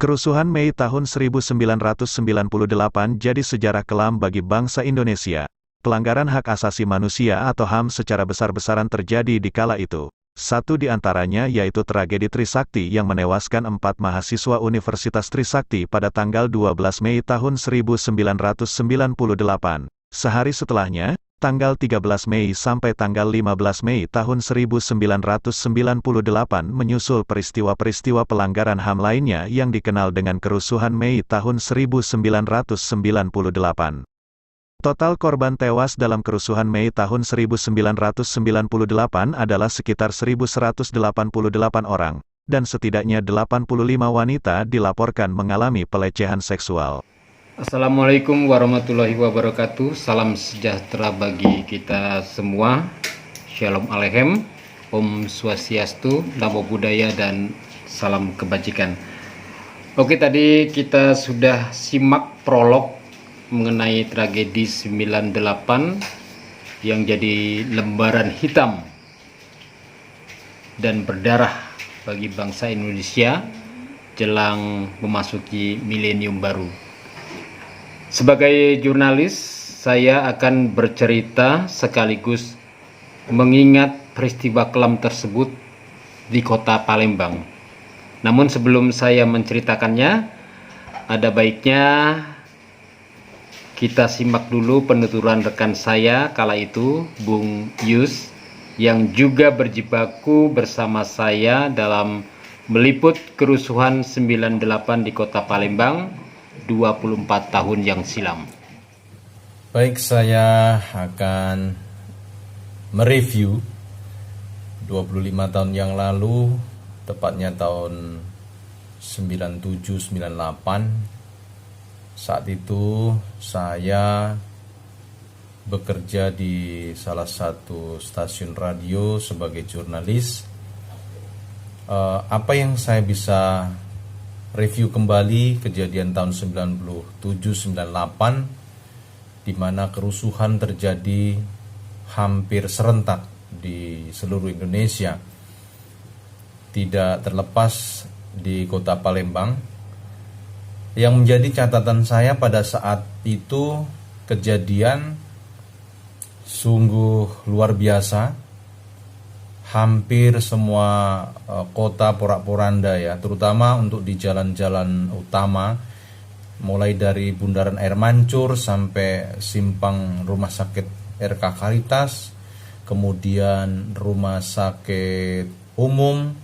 Kerusuhan Mei tahun 1998 jadi sejarah kelam bagi bangsa Indonesia. Pelanggaran hak asasi manusia atau HAM secara besar-besaran terjadi di kala itu. Satu di antaranya yaitu tragedi Trisakti yang menewaskan 4 mahasiswa Universitas Trisakti pada tanggal 12 Mei tahun 1998. Sehari setelahnya, tanggal 13 Mei sampai tanggal 15 Mei tahun 1998 menyusul peristiwa-peristiwa pelanggaran HAM lainnya yang dikenal dengan kerusuhan Mei tahun 1998. Total korban tewas dalam kerusuhan Mei tahun 1998 adalah sekitar 1.188 orang, dan setidaknya 85 wanita dilaporkan mengalami pelecehan seksual. Assalamualaikum warahmatullahi wabarakatuh. Salam sejahtera bagi kita semua. Shalom Aleichem, Om Swastiastu, Namo Buddhaya, dan salam kebajikan. Oke, tadi kita sudah simak prolog mengenai tragedi 98 yang jadi lembaran hitam dan berdarah bagi bangsa Indonesia jelang memasuki milenium baru. Sebagai jurnalis, saya akan bercerita sekaligus mengingat peristiwa kelam tersebut di kota Palembang. Namun sebelum saya menceritakannya, ada baiknya kita simak dulu penuturan rekan saya kala itu, Bung Yus, yang juga berjibaku bersama saya dalam meliput kerusuhan 98 di kota Palembang 24 tahun yang silam. Baik, saya akan mereview 25 tahun yang lalu, tepatnya tahun 97-98. Saat itu saya bekerja di salah satu stasiun radio sebagai jurnalis. Apa yang saya bisa review kembali kejadian tahun 97-98, di mana kerusuhan terjadi hampir serentak di seluruh Indonesia, tidak terlepas di kota Palembang. Yang menjadi catatan saya pada saat itu, kejadian sungguh luar biasa. Hampir semua kota porak-poranda ya, terutama untuk di jalan-jalan utama, mulai dari Bundaran Air Mancur sampai simpang Rumah Sakit RK Karitas, kemudian Rumah Sakit Umum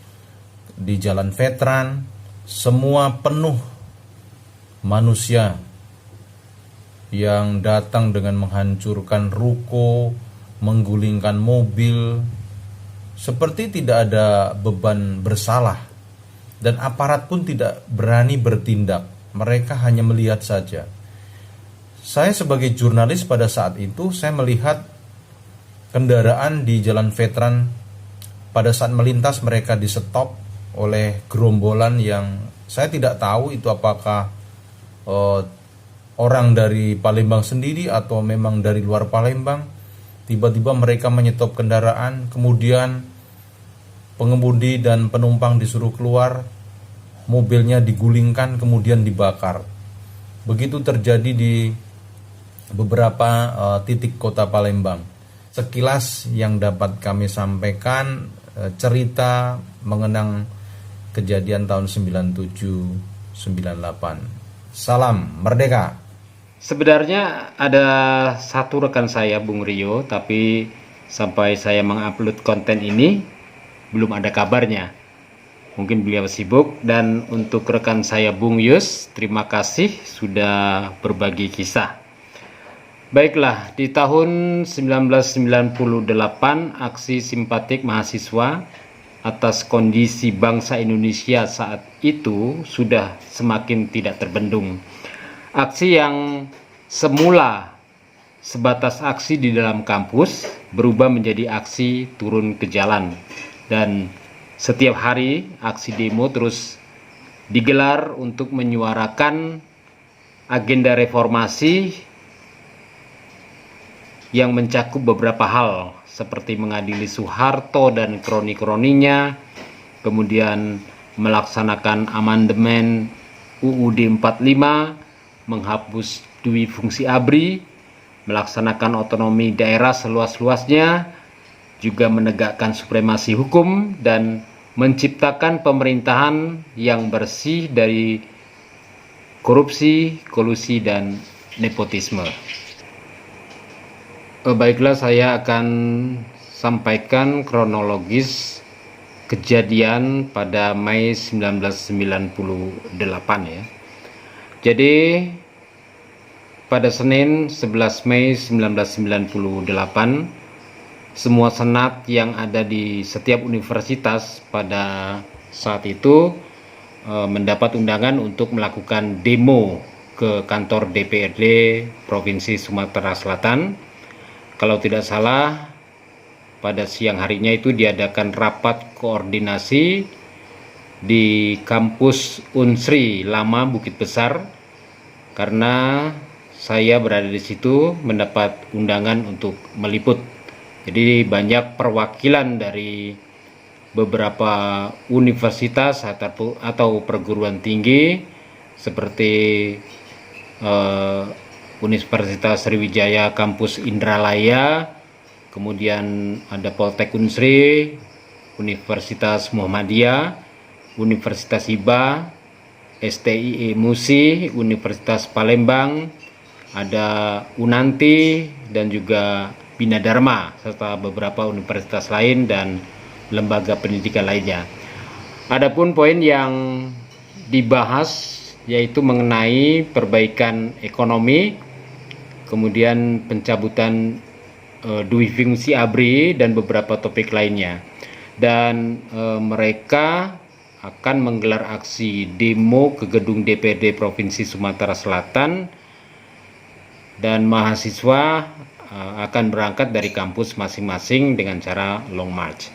di Jalan Veteran, semua penuh manusia yang datang dengan menghancurkan ruko, menggulingkan mobil, seperti tidak ada beban bersalah, dan aparat pun tidak berani bertindak. Mereka hanya melihat saja. Saya sebagai jurnalis pada saat itu, saya melihat kendaraan di Jalan Veteran, pada saat melintas mereka di stop oleh gerombolan yang saya tidak tahu itu apakah orang dari Palembang sendiri atau memang dari luar Palembang. Tiba-tiba mereka menyetop kendaraan, kemudian pengemudi dan penumpang disuruh keluar, mobilnya digulingkan kemudian dibakar. Begitu terjadi di beberapa titik kota Palembang. Sekilas yang dapat kami sampaikan, cerita mengenang kejadian tahun 97-98. Salam Merdeka. Sebenarnya ada satu rekan saya, Bung Rio, tapi sampai saya mengupload konten ini belum ada kabarnya. Mungkin beliau sibuk. Dan untuk rekan saya, Bung Yus, terima kasih sudah berbagi kisah. Baiklah, di tahun 1998, aksi simpatik mahasiswa atas kondisi bangsa Indonesia saat itu sudah semakin tidak terbendung. Aksi yang semula sebatas aksi di dalam kampus berubah menjadi aksi turun ke jalan, dan setiap hari aksi demo terus digelar untuk menyuarakan agenda reformasi yang mencakup beberapa hal, seperti mengadili Soeharto dan kroni-kroninya, kemudian melaksanakan amandemen UUD 45, menghapus dui fungsi ABRI, melaksanakan otonomi daerah seluas-luasnya, juga menegakkan supremasi hukum dan menciptakan pemerintahan yang bersih dari korupsi, kolusi, dan nepotisme. Baiklah, saya akan sampaikan kronologis kejadian pada Mei 1998 ya. Jadi pada Senin 11 Mei 1998, semua senat yang ada di setiap universitas pada saat itu mendapat undangan untuk melakukan demo ke kantor DPRD Provinsi Sumatera Selatan. Kalau tidak salah, pada siang harinya itu diadakan rapat koordinasi di kampus Unsri Lama Bukit Besar, karena saya berada di situ mendapat undangan untuk meliput. Jadi banyak perwakilan dari beberapa universitas atau perguruan tinggi seperti Universitas Sriwijaya Kampus Indralaya, kemudian ada Poltek Unsri, Universitas Muhammadiyah, Universitas Hiba, STIE Musi, Universitas Palembang, ada Unanti dan juga Bina Dharma, serta beberapa universitas lain dan lembaga pendidikan lainnya. Adapun poin yang dibahas yaitu mengenai perbaikan ekonomi, kemudian pencabutan dui fungsi ABRI dan beberapa topik lainnya. Dan mereka akan menggelar aksi demo ke gedung DPRD Provinsi Sumatera Selatan, dan mahasiswa akan berangkat dari kampus masing-masing dengan cara long march.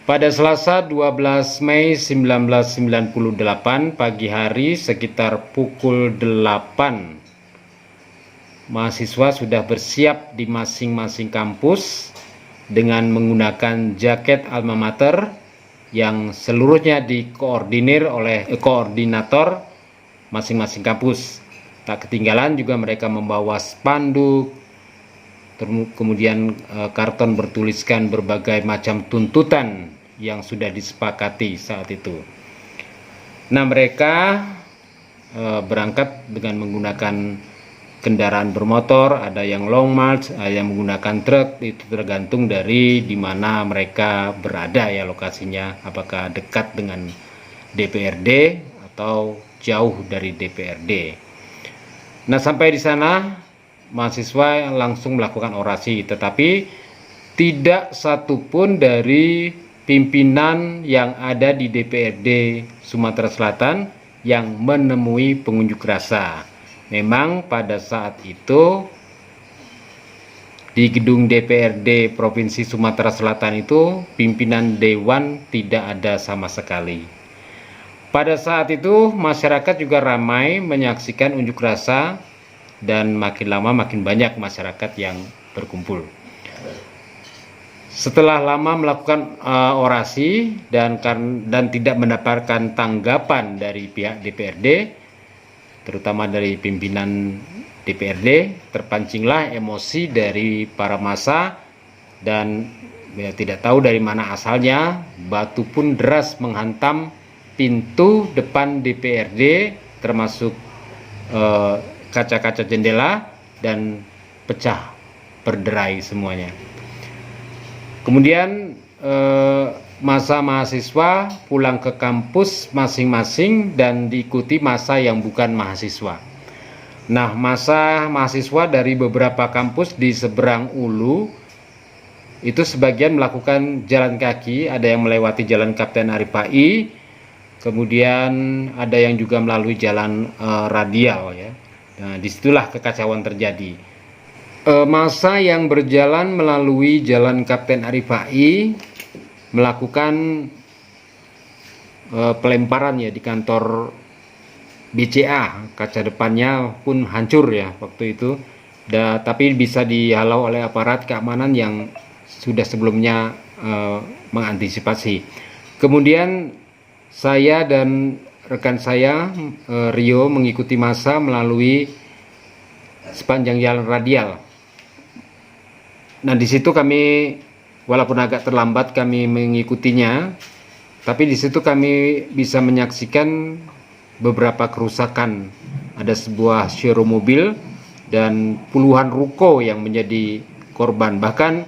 Pada Selasa 12 Mei 1998 pagi hari sekitar pukul 8, mahasiswa sudah bersiap di masing-masing kampus dengan menggunakan jaket alma mater yang seluruhnya dikoordinir oleh koordinator masing-masing kampus. Tak ketinggalan juga mereka membawa spanduk, kemudian karton bertuliskan berbagai macam tuntutan yang sudah disepakati saat itu. Nah, mereka berangkat dengan menggunakan kendaraan bermotor, ada yang long march, ada yang menggunakan truk, itu tergantung dari di mana mereka berada ya lokasinya, apakah dekat dengan DPRD atau jauh dari DPRD. Nah, sampai di sana mahasiswa langsung melakukan orasi, tetapi tidak satupun dari pimpinan yang ada di DPRD Sumatera Selatan yang menemui pengunjuk rasa. Memang pada saat itu di gedung DPRD Provinsi Sumatera Selatan itu pimpinan dewan tidak ada sama sekali. Pada saat itu masyarakat juga ramai menyaksikan unjuk rasa dan makin lama makin banyak masyarakat yang berkumpul. Setelah lama melakukan orasi dan tidak mendapatkan tanggapan dari pihak DPRD, terutama dari pimpinan DPRD, terpancinglah emosi dari para massa dan tidak tahu dari mana asalnya, batu pun deras menghantam pintu depan DPRD, termasuk kaca-kaca jendela, dan pecah berderai semuanya. Kemudian massa mahasiswa pulang ke kampus masing-masing dan diikuti massa yang bukan mahasiswa. Nah, massa mahasiswa dari beberapa kampus di seberang Ulu itu sebagian melakukan jalan kaki, ada yang melewati jalan Kapten Arif Pai, kemudian ada yang juga melalui jalan radial ya. Nah, disitulah kekacauan terjadi. Massa yang berjalan melalui jalan Kapten Arif Pai melakukan pelemparan ya di kantor BCA, kaca depannya pun hancur ya waktu itu, tapi bisa dihalau oleh aparat keamanan yang sudah sebelumnya mengantisipasi. Kemudian saya dan rekan saya Rio mengikuti massa melalui sepanjang jalan radial. Nah, di situ kami, walaupun agak terlambat kami mengikutinya, tapi di situ kami bisa menyaksikan beberapa kerusakan. Ada sebuah showroom mobil dan puluhan ruko yang menjadi korban. Bahkan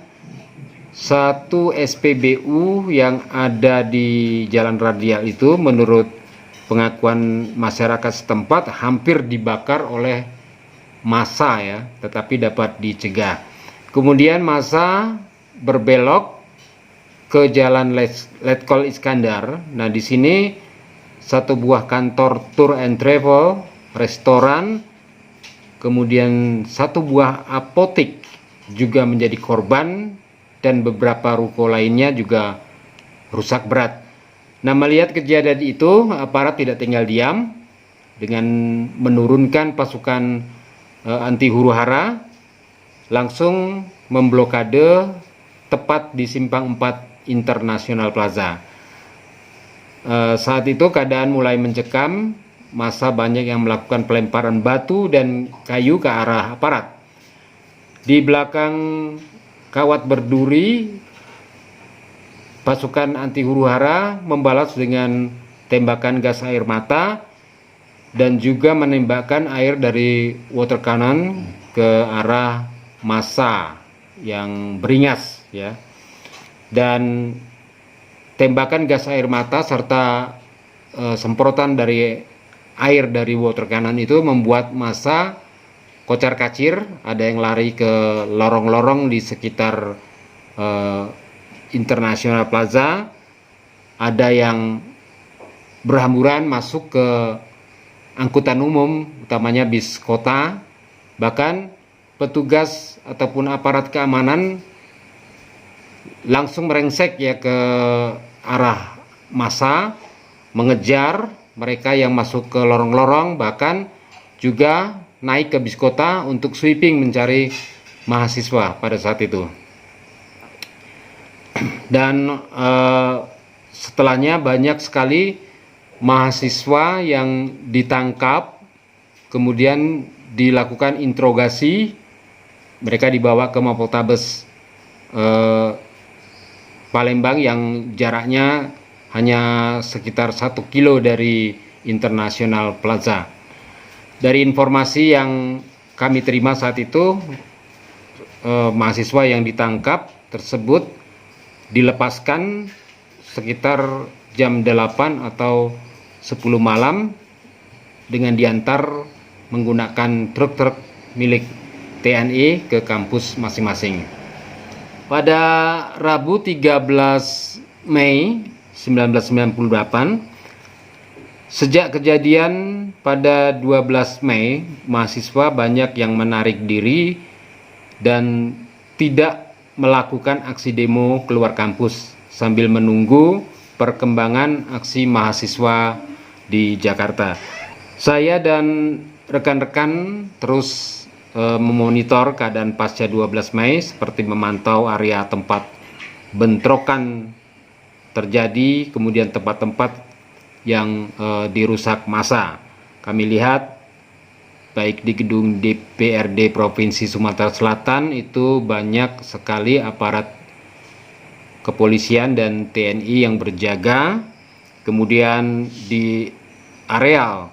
satu SPBU yang ada di jalan radial itu, menurut pengakuan masyarakat setempat, hampir dibakar oleh massa ya, tetapi dapat dicegah. Kemudian massa berbelok ke jalan Letkol Iskandar. Nah, di sini satu buah kantor tour and travel, restoran, kemudian satu buah apotek juga menjadi korban, dan beberapa ruko lainnya juga rusak berat. Nah, melihat kejadian itu, aparat tidak tinggal diam dengan menurunkan pasukan anti huru-hara, langsung memblokade tepat di Simpang 4 International Plaza. Saat itu keadaan mulai mencekam, massa banyak yang melakukan pelemparan batu dan kayu ke arah aparat. Di belakang kawat berduri, pasukan anti huru-hara membalas dengan tembakan gas air mata dan juga menembakkan air dari water cannon ke arah massa yang beringas ya. Dan tembakan gas air mata serta semprotan dari air dari water cannon itu membuat massa kocar-kacir. Ada yang lari ke lorong-lorong di sekitar International Plaza, ada yang berhamburan masuk ke angkutan umum, utamanya bis kota. Bahkan petugas ataupun aparat keamanan langsung merengsek ya ke arah massa, mengejar mereka yang masuk ke lorong-lorong, bahkan juga naik ke bis kota untuk sweeping mencari mahasiswa pada saat itu. Dan setelahnya banyak sekali mahasiswa yang ditangkap, kemudian dilakukan interogasi. Mereka dibawa ke Mapoltabes Palembang yang jaraknya hanya sekitar 1 kilo dari International Plaza. Dari informasi yang kami terima saat itu, mahasiswa yang ditangkap tersebut dilepaskan sekitar jam 8 atau 10 malam dengan diantar menggunakan truk-truk milik TNI ke kampus masing-masing. Pada Rabu 13 Mei 1998, sejak kejadian pada 12 Mei, mahasiswa banyak yang menarik diri dan tidak melakukan aksi demo keluar kampus sambil menunggu perkembangan aksi mahasiswa di Jakarta. Saya dan rekan-rekan terus memonitor keadaan pasca 12 Mei seperti memantau area tempat bentrokan terjadi, kemudian tempat-tempat yang dirusak massa. Kami lihat baik di gedung DPRD Provinsi Sumatera Selatan itu banyak sekali aparat kepolisian dan TNI yang berjaga. Kemudian di areal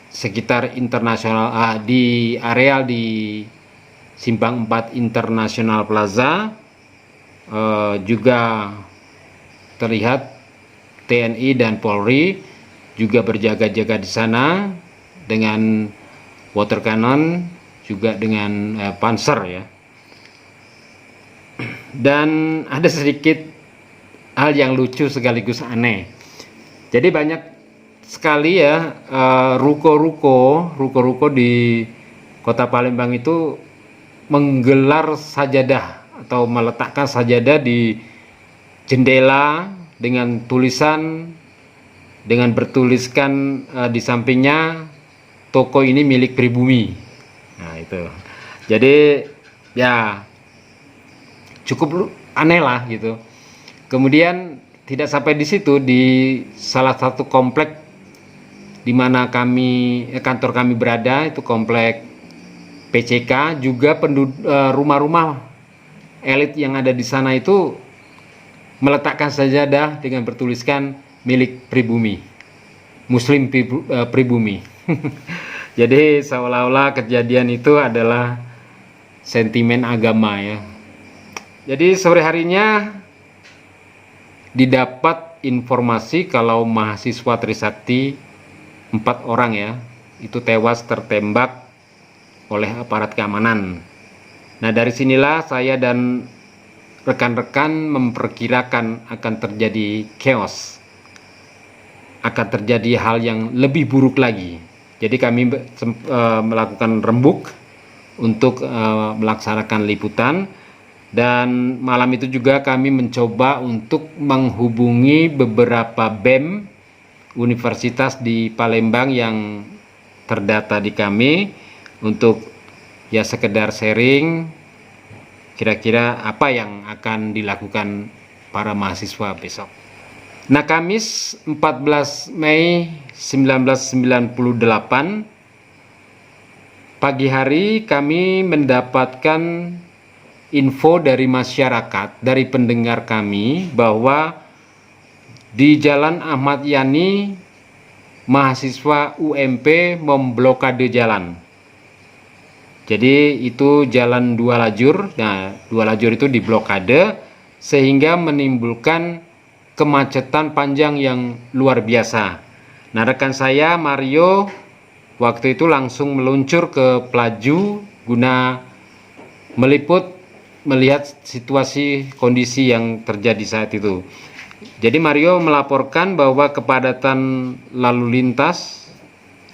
sekitar internasional, di areal di Simpang 4 International Plaza juga terlihat TNI dan Polri juga berjaga-jaga di sana dengan water cannon, juga dengan panser ya. Dan ada sedikit hal yang lucu sekaligus aneh. Jadi banyak sekali ya ruko-ruko di Kota Palembang itu menggelar sajadah atau meletakkan sajadah di jendela dengan tulisan, dengan bertuliskan di sampingnya, toko ini milik pribumi. Nah itu, jadi ya cukup aneh lah gitu. Kemudian tidak sampai di situ, di salah satu komplek di mana kantor kami berada, itu komplek PCK, juga rumah-rumah elit yang ada di sana itu meletakkan sajadah dengan bertuliskan milik pribumi, Muslim pribumi. Jadi seolah-olah kejadian itu adalah sentimen agama ya. Jadi sore harinya didapat informasi kalau mahasiswa Trisakti 4 orang ya, itu tewas tertembak oleh aparat keamanan. Nah, dari sinilah saya dan rekan-rekan memperkirakan akan terjadi chaos, akan terjadi hal yang lebih buruk lagi. Jadi kami melakukan rembuk untuk melaksanakan liputan, dan malam itu juga kami mencoba untuk menghubungi beberapa BEM universitas di Palembang yang terdata di kami untuk ya sekedar sharing kira-kira apa yang akan dilakukan para mahasiswa besok. Nah, Kamis 14 Mei 1998 pagi hari kami mendapatkan info dari masyarakat, dari pendengar kami, bahwa di Jalan Ahmad Yani mahasiswa UMP memblokade jalan. Jadi itu jalan 2 lajur. Nah, 2 lajur itu diblokade sehingga menimbulkan kemacetan panjang yang luar biasa. Nah, rekan saya Mario waktu itu langsung meluncur ke Pelaju guna meliput, melihat situasi kondisi yang terjadi saat itu. Jadi Mario melaporkan bahwa kepadatan lalu lintas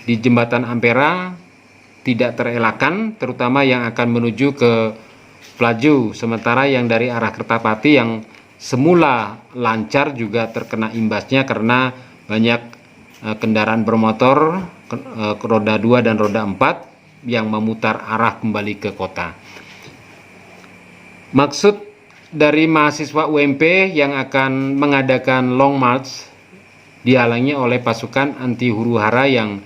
di Jembatan Ampera tidak terelakkan, terutama yang akan menuju ke Pelaju, sementara yang dari arah Kertapati yang semula lancar juga terkena imbasnya karena banyak kendaraan bermotor roda 2 dan roda 4 yang memutar arah kembali ke kota. Maksud dari mahasiswa UMP yang akan mengadakan long march dihalangi oleh pasukan anti huru-hara yang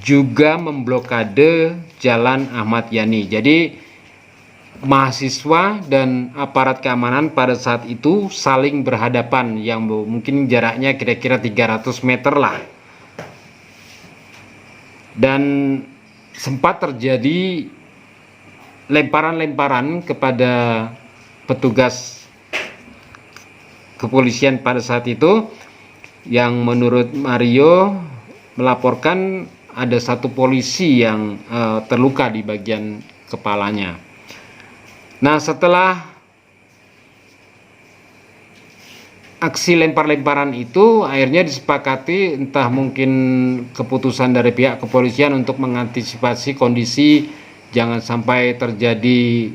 juga memblokade Jalan Ahmad Yani. Jadi mahasiswa dan aparat keamanan pada saat itu saling berhadapan yang mungkin jaraknya kira-kira 300 meter lah. Dan sempat terjadi lemparan-lemparan kepada petugas kepolisian pada saat itu, yang menurut Mario melaporkan ada 1 polisi yang terluka di bagian kepalanya. Nah, setelah aksi lempar-lemparan itu akhirnya disepakati, entah mungkin keputusan dari pihak kepolisian untuk mengantisipasi kondisi jangan sampai terjadi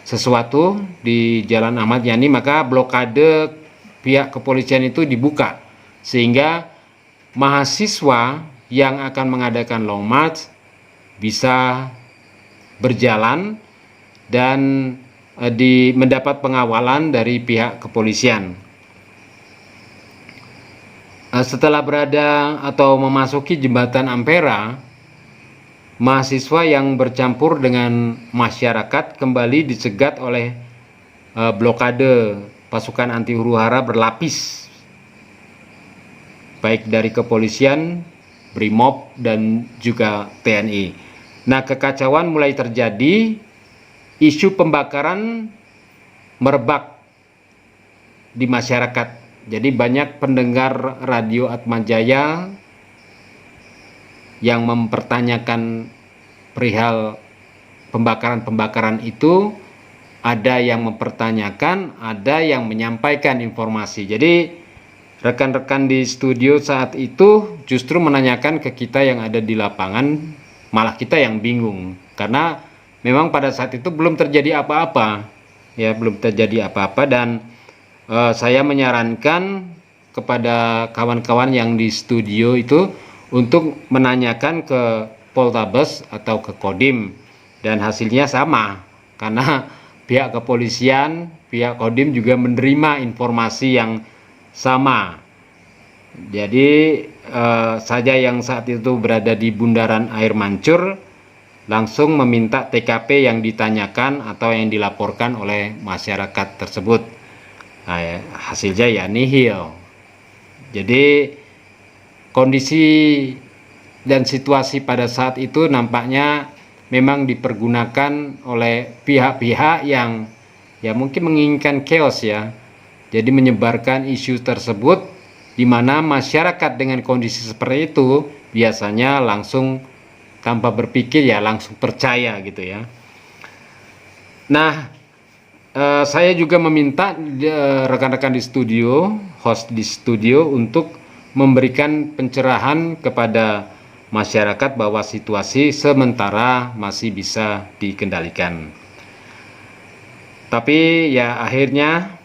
sesuatu di Jalan Ahmad Yani, maka blokade pihak kepolisian itu dibuka sehingga mahasiswa yang akan mengadakan long march bisa berjalan dan mendapat pengawalan dari pihak kepolisian. Setelah berada atau memasuki Jembatan Ampera, mahasiswa yang bercampur dengan masyarakat kembali dicegat oleh blokade pasukan anti huru-hara berlapis, baik dari kepolisian, Brimob, dan juga TNI. Nah, kekacauan mulai terjadi, isu pembakaran merebak di masyarakat. Jadi banyak pendengar radio Atmajaya yang mempertanyakan perihal pembakaran-pembakaran itu, ada yang mempertanyakan, ada yang menyampaikan informasi. Jadi rekan-rekan di studio saat itu justru menanyakan ke kita yang ada di lapangan, malah kita yang bingung karena memang pada saat itu belum terjadi apa-apa, ya belum terjadi apa-apa. Dan saya menyarankan kepada kawan-kawan yang di studio itu untuk menanyakan ke Poltabes atau ke Kodim, dan hasilnya sama karena pihak kepolisian, pihak Kodim juga menerima informasi yang sama. Jadi saya yang saat itu berada di Bundaran Air Mancur langsung meminta TKP yang ditanyakan atau yang dilaporkan oleh masyarakat tersebut. Nah, hasilnya ya nihil. Jadi kondisi dan situasi pada saat itu nampaknya memang dipergunakan oleh pihak-pihak yang ya mungkin menginginkan chaos ya. Jadi menyebarkan isu tersebut di mana masyarakat dengan kondisi seperti itu biasanya langsung tanpa berpikir ya langsung percaya gitu ya. Nah, saya juga meminta rekan-rekan di studio, host di studio untuk memberikan pencerahan kepada masyarakat bahwa situasi sementara masih bisa dikendalikan. Tapi ya akhirnya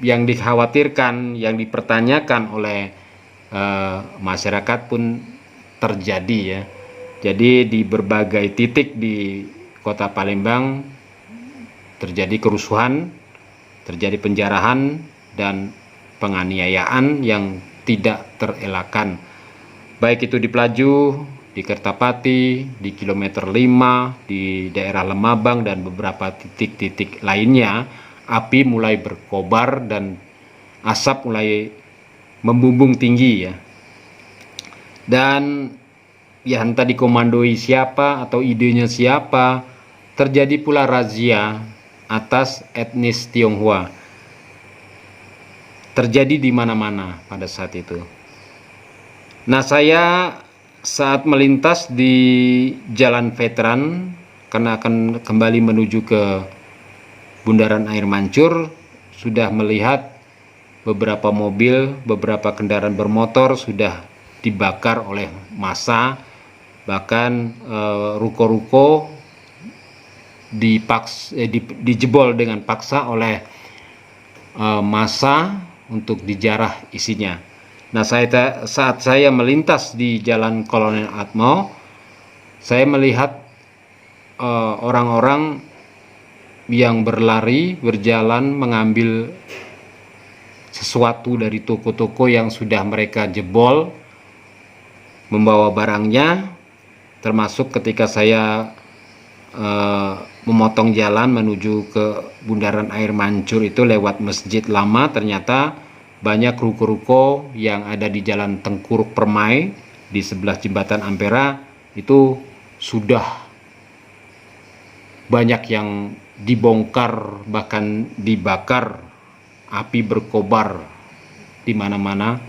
yang dikhawatirkan, yang dipertanyakan oleh masyarakat pun terjadi ya. Jadi di berbagai titik di Kota Palembang terjadi kerusuhan, terjadi penjarahan dan penganiayaan yang tidak terelakkan. Baik itu di Pelaju, di Kertapati, di kilometer 5, di daerah Lemabang dan beberapa titik-titik lainnya, api mulai berkobar dan asap mulai membumbung tinggi ya. Dan ya entah dikomandoi siapa atau idenya siapa, terjadi pula razia atas etnis Tionghoa. Terjadi di mana-mana pada saat itu. Nah, saya saat melintas di Jalan Veteran karena akan kembali menuju ke Bundaran Air Mancur, sudah melihat beberapa mobil, beberapa kendaraan bermotor sudah dibakar oleh massa, bahkan ruko-ruko dijebol dengan paksa oleh massa untuk dijarah isinya. Nah, saat saya melintas di Jalan Kolonel Atmo, saya melihat orang-orang yang berlari, berjalan mengambil sesuatu dari toko-toko yang sudah mereka jebol, membawa barangnya, termasuk ketika saya memotong jalan menuju ke Bundaran Air Mancur itu lewat Masjid Lama, ternyata banyak ruko-ruko yang ada di Jalan Tengkuruk Permai di sebelah Jembatan Ampera itu sudah banyak yang dibongkar, bahkan dibakar, api berkobar di mana-mana,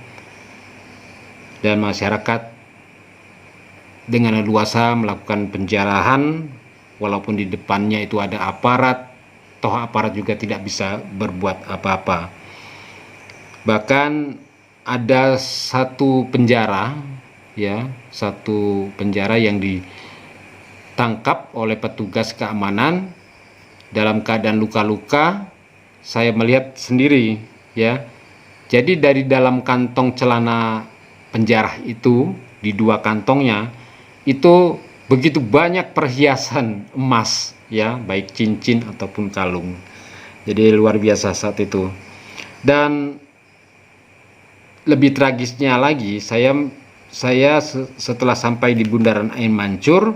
dan masyarakat dengan leluasa melakukan penjarahan walaupun di depannya itu ada aparat, toh aparat juga tidak bisa berbuat apa-apa. Bahkan ada satu penjara yang ditangkap oleh petugas keamanan dalam keadaan luka-luka. Saya melihat sendiri ya. Jadi dari dalam kantong celana penjara itu, di dua kantongnya itu begitu banyak perhiasan emas ya, baik cincin ataupun kalung. Jadi luar biasa saat itu. Dan lebih tragisnya lagi, saya setelah sampai di Bundaran Air Mancur,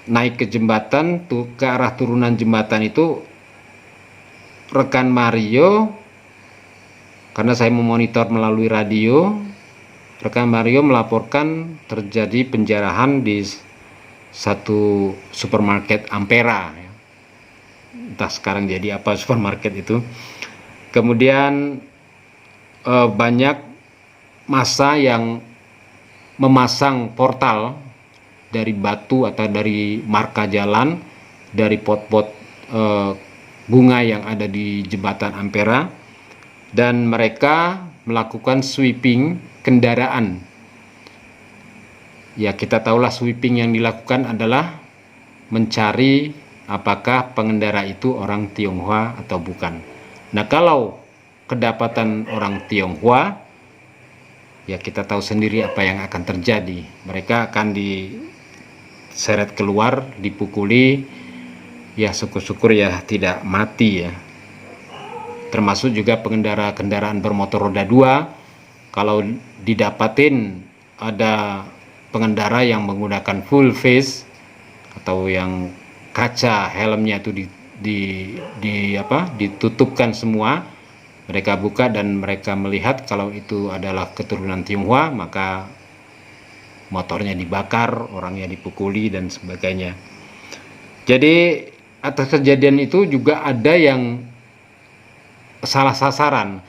naik ke jembatan tuh, ke arah turunan jembatan itu, rekan Mario, karena saya memonitor melalui radio, rekan Mario melaporkan terjadi penjarahan di satu supermarket Ampera. Entah sekarang jadi apa supermarket itu. Kemudian banyak massa yang memasang portal dari batu atau dari marka jalan, dari pot-pot bunga yang ada di jembatan Ampera, dan mereka melakukan sweeping kendaraan. Ya, kita tahulah sweeping yang dilakukan adalah mencari apakah pengendara itu orang Tionghoa atau bukan. Nah, kalau kedapatan orang Tionghoa, ya kita tahu sendiri apa yang akan terjadi. Mereka akan diseret keluar, dipukuli, ya syukur-syukur ya tidak mati ya. Termasuk juga pengendara kendaraan bermotor roda 2 kalau didapatin ada pengendara yang menggunakan full face atau yang kaca helmnya itu ditutupkan semua, mereka buka dan mereka melihat kalau itu adalah keturunan Tionghoa, maka motornya dibakar, orangnya dipukuli dan sebagainya. Jadi atas kejadian itu juga ada yang salah sasaran.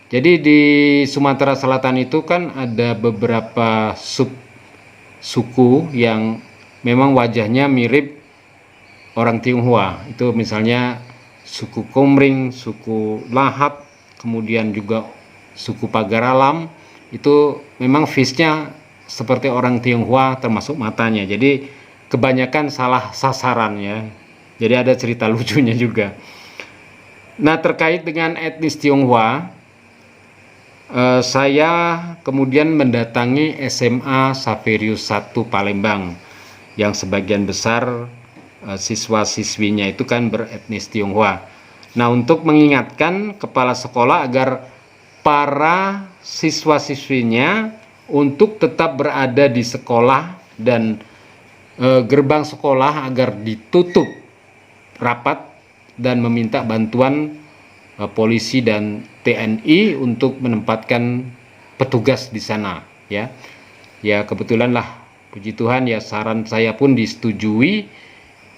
Jadi di Sumatera Selatan itu kan ada beberapa suku yang memang wajahnya mirip orang Tionghoa. Itu misalnya suku Komring, suku Lahat, kemudian juga suku Pagaralam. Itu memang face-nya seperti orang Tionghoa termasuk matanya. Jadi kebanyakan salah sasaran ya. Jadi ada cerita lucunya juga. Nah, terkait dengan etnis Tionghoa, saya kemudian mendatangi SMA Saverius 1 Palembang yang sebagian besar siswa-siswinya itu kan beretnis Tionghoa. Nah, untuk mengingatkan kepala sekolah agar para siswa-siswinya untuk tetap berada di sekolah dan gerbang sekolah agar ditutup rapat dan meminta bantuan polisi dan TNI untuk menempatkan petugas di sana ya. Ya kebetulan lah, puji Tuhan ya, saran saya pun disetujui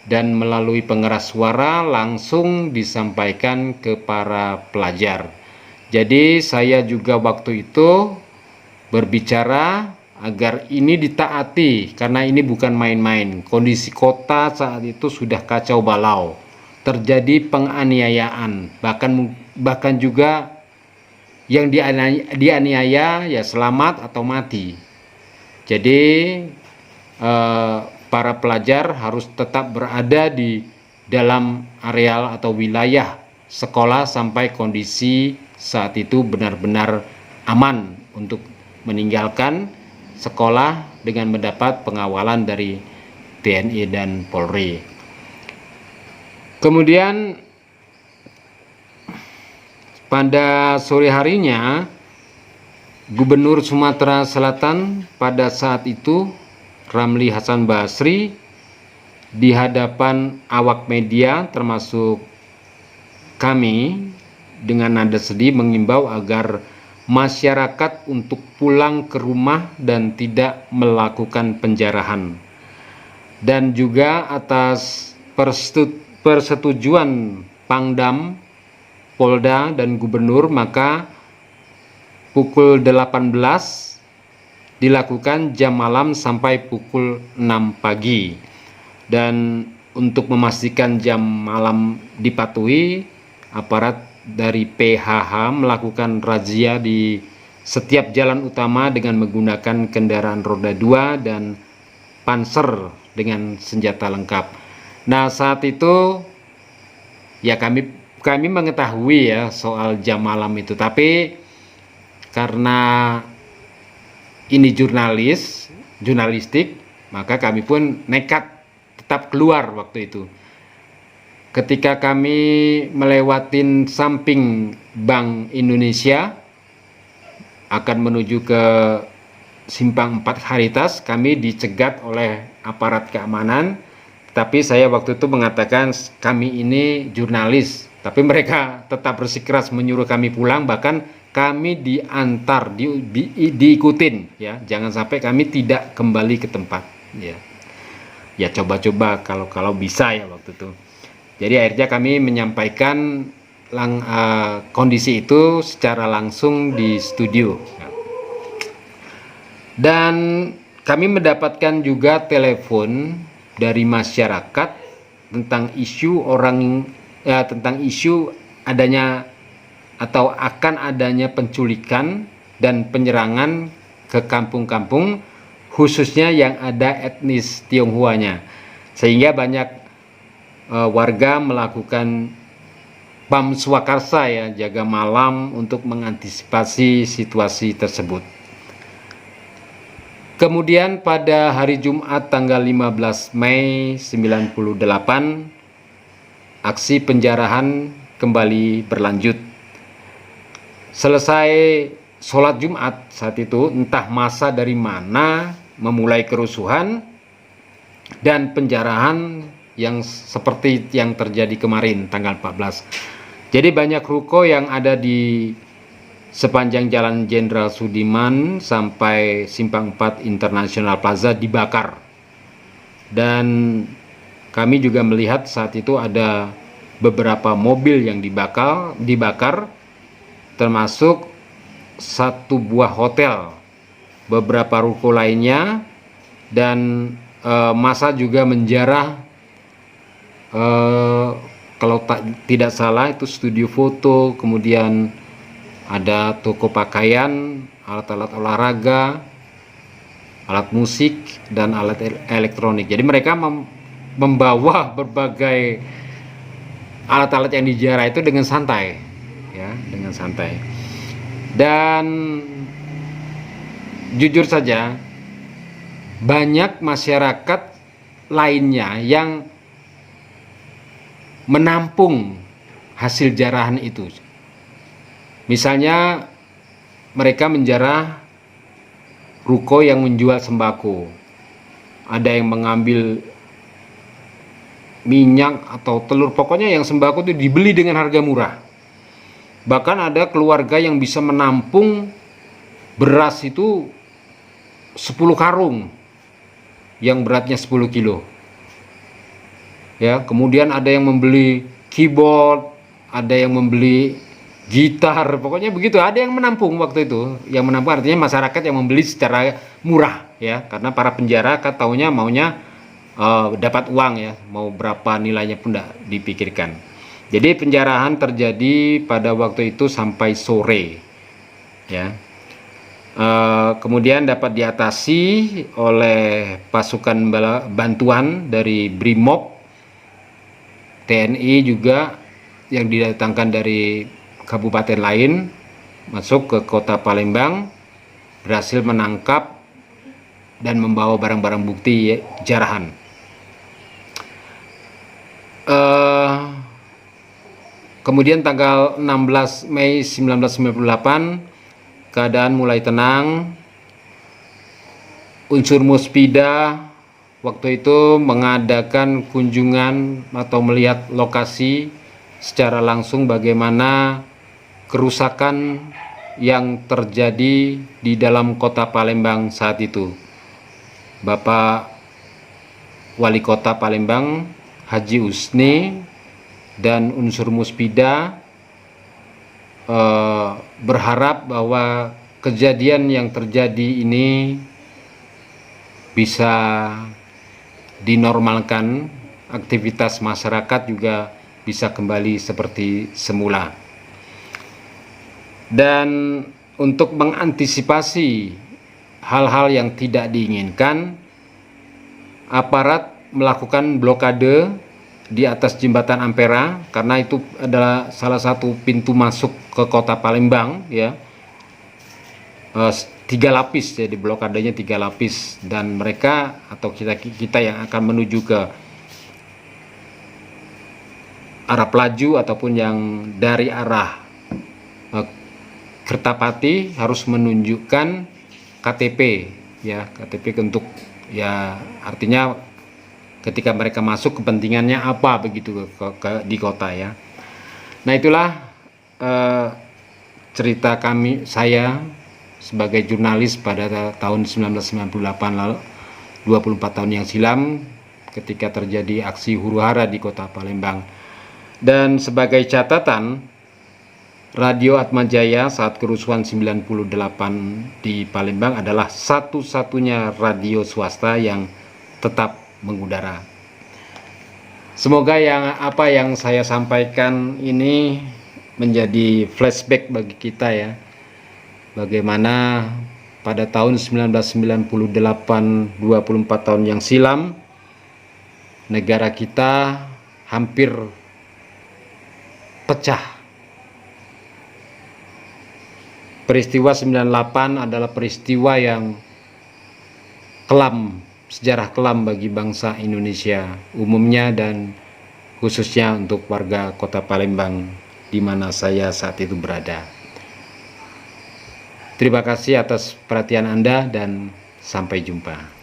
dan melalui pengeras suara langsung disampaikan ke para pelajar. Jadi saya juga waktu itu berbicara agar ini ditaati karena ini bukan main-main. Kondisi kota saat itu sudah kacau balau. Terjadi penganiayaan, bahkan juga yang dianiaya ya selamat atau mati. Jadi para pelajar harus tetap berada di dalam areal atau wilayah sekolah sampai kondisi saat itu benar-benar aman untuk meninggalkan sekolah dengan mendapat pengawalan dari TNI dan Polri. Kemudian pada sore harinya Gubernur Sumatera Selatan pada saat itu Ramli Hasan Basri di hadapan awak media termasuk kami dengan nada sedih mengimbau agar masyarakat untuk pulang ke rumah dan tidak melakukan penjarahan. Dan juga atas persetujuan Pangdam, Polda dan Gubernur, maka pukul 18 dilakukan jam malam sampai pukul 6 pagi. Dan untuk memastikan jam malam dipatuhi, aparat dari PHH melakukan razia di setiap jalan utama dengan menggunakan kendaraan roda 2 dan panser dengan senjata lengkap. Nah, saat itu ya kami mengetahui ya soal jam malam itu, tapi karena ini jurnalistik, maka kami pun nekat tetap keluar waktu itu. Ketika kami melewatin samping Bank Indonesia akan menuju ke Simpang 4 Haritas, kami dicegat oleh aparat keamanan. Tapi saya waktu itu mengatakan kami ini jurnalis, tapi mereka tetap bersikeras menyuruh kami pulang, bahkan kami diantar, diikutin ya, jangan sampai kami tidak kembali ke tempat ya. Ya coba-coba kalau bisa ya waktu itu. Jadi akhirnya kami menyampaikan kondisi itu secara langsung di studio. Dan kami mendapatkan juga telepon dari masyarakat tentang isu tentang isu adanya atau akan adanya penculikan dan penyerangan ke kampung-kampung khususnya yang ada etnis Tionghoanya, sehingga banyak warga melakukan PAM Swakarsa ya, jaga malam untuk mengantisipasi situasi tersebut. Kemudian pada hari Jumat tanggal 15 Mei 98, aksi penjarahan kembali berlanjut. Selesai sholat Jumat saat itu, entah masa dari mana memulai kerusuhan dan penjarahan yang seperti yang terjadi kemarin tanggal 14. Jadi banyak ruko yang ada di sepanjang Jalan Jenderal Sudirman sampai Simpang 4 International Plaza dibakar. Dan kami juga melihat saat itu ada beberapa mobil yang dibakar, termasuk satu buah hotel, beberapa ruko lainnya, dan massa juga menjarah, kalau tidak salah itu studio foto, kemudian ada toko pakaian, alat-alat olahraga, alat musik, dan alat elektronik. Jadi mereka membawa berbagai alat-alat yang dijarah itu dengan santai, ya, dengan santai. Dan jujur saja, banyak masyarakat lainnya yang menampung hasil jarahan itu. Misalnya mereka menjarah ruko yang menjual sembako, ada yang mengambil minyak atau telur, pokoknya yang sembako itu dibeli dengan harga murah. Bahkan ada keluarga yang bisa menampung beras itu 10 karung yang beratnya 10 kilo. Ya, kemudian ada yang membeli keyboard, ada yang membeli gitar, pokoknya begitu. Ada yang menampung waktu itu. Yang menampung artinya masyarakat yang membeli secara murah, ya, karena para penjara taunya maunya dapat uang, ya, mau berapa nilainya pun tidak dipikirkan. Jadi penjarahan terjadi pada waktu itu sampai sore, ya. Kemudian dapat diatasi oleh pasukan bantuan dari Brimob, TNI juga yang didatangkan dari kabupaten lain masuk ke kota Palembang, berhasil menangkap dan membawa barang-barang bukti jarahan. Kemudian tanggal 16 Mei 1998 keadaan mulai tenang. Unsur Muspida waktu itu mengadakan kunjungan atau melihat lokasi secara langsung bagaimana kerusakan yang terjadi di dalam kota Palembang saat itu. Bapak Wali Kota Palembang Haji Usni dan unsur Muspida berharap bahwa kejadian yang terjadi ini bisa dinormalkan, aktivitas masyarakat juga bisa kembali seperti semula. Dan untuk mengantisipasi hal-hal yang tidak diinginkan, aparat melakukan blokade di atas jembatan Ampera, karena itu adalah salah satu pintu masuk ke kota Palembang, ya. 3 lapis, jadi blokadenya 3 lapis, dan mereka atau kita yang akan menuju ke arah Pelaju ataupun yang dari arah Kertapati harus menunjukkan KTP, ya, KTP untuk, ya, artinya ketika mereka masuk kepentingannya apa begitu di kota, ya. Nah, itulah cerita saya sebagai jurnalis pada tahun 1998 lalu, 24 tahun yang silam, ketika terjadi aksi huru-hara di kota Palembang. Dan sebagai catatan, Radio Atmajaya saat kerusuhan 98 di Palembang adalah satu-satunya radio swasta yang tetap mengudara. Semoga apa yang saya sampaikan ini menjadi flashback bagi kita, ya. Bagaimana pada tahun 1998, 24 tahun yang silam, negara kita hampir pecah. Peristiwa 98 adalah peristiwa yang kelam, sejarah kelam bagi bangsa Indonesia umumnya dan khususnya untuk warga kota Palembang di mana saya saat itu berada. Terima kasih atas perhatian Anda dan sampai jumpa.